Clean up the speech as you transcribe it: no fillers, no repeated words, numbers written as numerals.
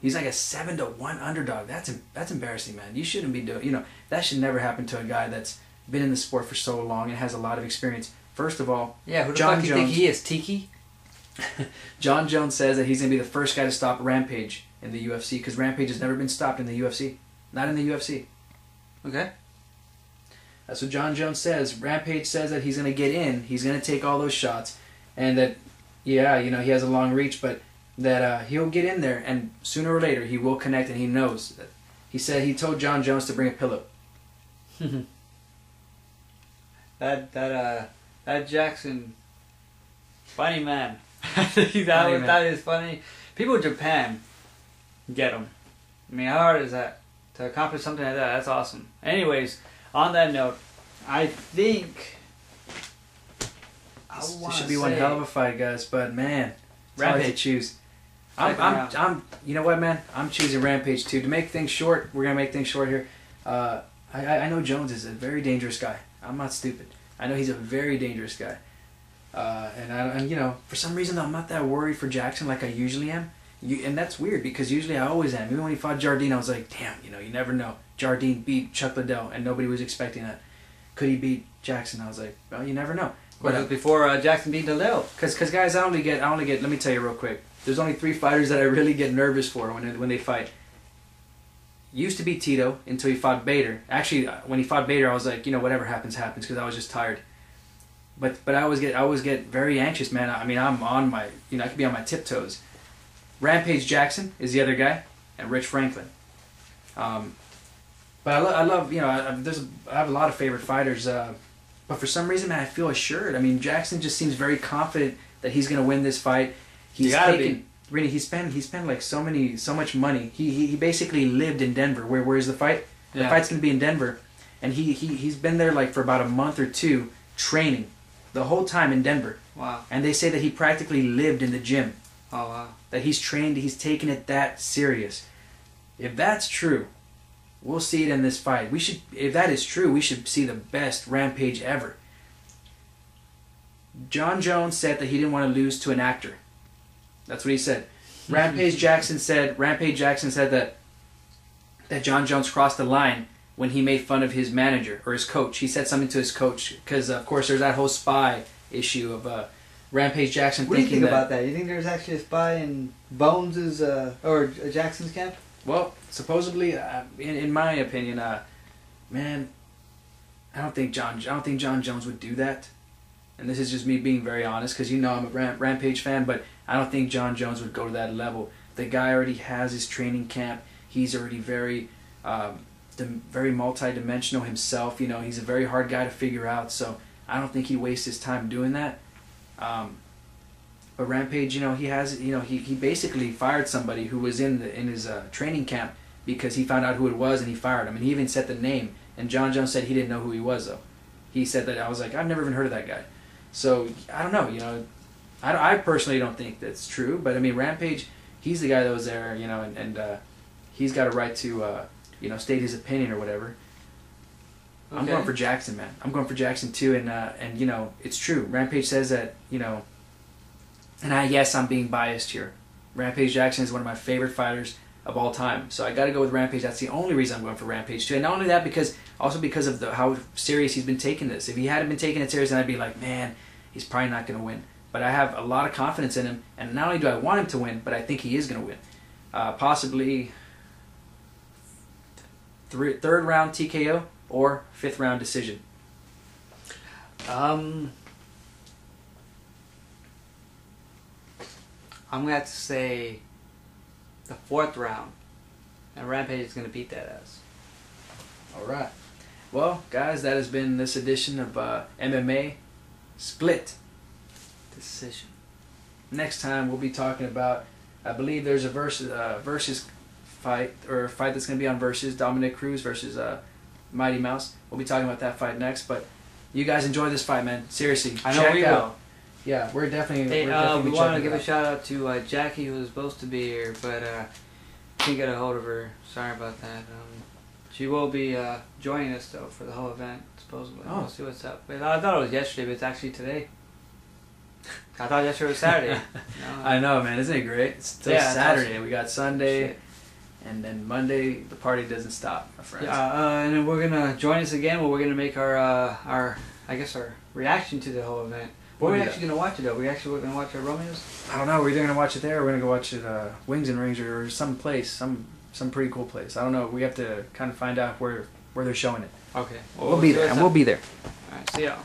He's like a 7-1 underdog. That's embarrassing, man. You shouldn't be doing. You know, that should never happen to a guy that's been in the sport for so long and has a lot of experience. First of all, yeah, who the fuck do you think he is, Tiki? John Jones says that he's gonna be the first guy to stop Rampage in the UFC because Rampage has never been stopped in the UFC. Not in the UFC. Okay. That's what John Jones says. Rampage says that he's gonna get in. He's gonna take all those shots, and that, yeah, you know, he has a long reach, but that he'll get in there, and sooner or later he will connect, and he knows that. He told John Jones to bring a pillow. that Jackson, funny man. That is funny. People in Japan get him. I mean, how hard is that to accomplish something like that? That's awesome. Anyways, on that note, I think this should be one hell of a fight, guys. But man, it's hard to choose. I'm. You know what, man? I'm choosing Rampage too. To make things short, we're gonna make things short here. I know Jones is a very dangerous guy. I'm not stupid. I know he's a very dangerous guy. And you know, for some reason I'm not that worried for Jackson like I usually am. And that's weird because usually I always am. Even when he fought Jardine, I was like, damn, you know, you never know. Jardine beat Chuck Liddell, and nobody was expecting that. Could he beat Jackson? I was like, well, you never know. But before Jackson beat Liddell. Because guys, I only get. Let me tell you real quick. There's only 3 fighters that I really get nervous for when they fight. Used to be Tito until he fought Bader. Actually, when he fought Bader, I was like, you know, whatever happens, happens, because I was just tired. But I always get very anxious, man. I mean, I'm on my, you know, I could be on my tiptoes. Rampage Jackson is the other guy, and Rich Franklin. But I love, you know, I have a lot of favorite fighters. But for some reason, man, I feel assured. I mean, Jackson just seems very confident that he's gonna win this fight. He's taken. Rene, he spent like so much money. He basically lived in Denver. Where's the fight? Yeah. The fight's gonna be in Denver, and he's been there like for about a month or 2 training, the whole time in Denver. Wow. And they say that he practically lived in the gym. Oh wow. That he's trained. He's taken it that serious. If that's true, we'll see it in this fight. If that is true, we should see the best Rampage ever. John Jones said that he didn't want to lose to an actor. That's what he said. Rampage Jackson said that John Jones crossed the line when he made fun of his manager or his coach. He said something to his coach because, of course, there's that whole spy issue of Rampage Jackson. What do you think about that? You think there's actually a spy in Bones's or Jackson's camp? Well, supposedly, in my opinion, man, I don't think John Jones would do that. And this is just me being very honest, because you know I'm a Rampage fan, but I don't think John Jones would go to that level. The guy already has his training camp. He's already very multi-dimensional himself. You know, he's a very hard guy to figure out. So I don't think he wastes his time doing that. But Rampage, you know, he basically fired somebody who was in his training camp because he found out who it was and he fired him. And he even said the name. And John Jones said he didn't know who he was though. He said that. I was like, I've never even heard of that guy. So I don't know. You know, I personally don't think that's true. But I mean, Rampage, he's the guy that was there. You know, and he's got a right to you know, state his opinion or whatever. Okay. I'm going for Jackson, man. I'm going for Jackson too. And you know, it's true. Rampage says that, you know. And yes, I'm being biased here. Rampage Jackson is one of my favorite fighters of all time. So I got to go with Rampage. That's the only reason I'm going for Rampage too. And not only that, because of how serious he's been taking this. If he hadn't been taking it serious, then I'd be like, man, he's probably not going to win. But I have a lot of confidence in him. And not only do I want him to win, but I think he is going to win. Possibly third round TKO or 5th round decision. I'm going to have to say the 4th round. And Rampage is going to beat that ass. Alright. Well, guys, that has been this edition of MMA Split Decision. Next time we'll be talking about, I believe there's a versus fight, or a fight that's going to be on Versus, Dominic Cruz versus Mighty Mouse. We'll be talking about that fight next. But you guys enjoy this fight, man. Seriously. I know we will. Yeah, we're definitely. Hey, we want to give a shout out to Jackie, who was supposed to be here, but can't get a hold of her. Sorry about that. She will be joining us though for the whole event, supposedly. Oh. We'll see what's up. But I thought it was yesterday, but it's actually today. I thought yesterday was Saturday. No. I know, man. Isn't it great? It's still Saturday. We got Sunday. Shit. and then Monday the party doesn't stop, my friends. Yeah, and then we're gonna join us again. Where we're gonna make our reaction to the whole event. What are we actually gonna watch it though? We actually gonna watch Romeo's? I don't know. We're either gonna watch it there, or we're gonna go watch it Wings and Rings or some place, some pretty cool place. I don't know. We have to kind of find out where they're showing it. Okay. We'll be there, and we'll be there. All right. See y'all.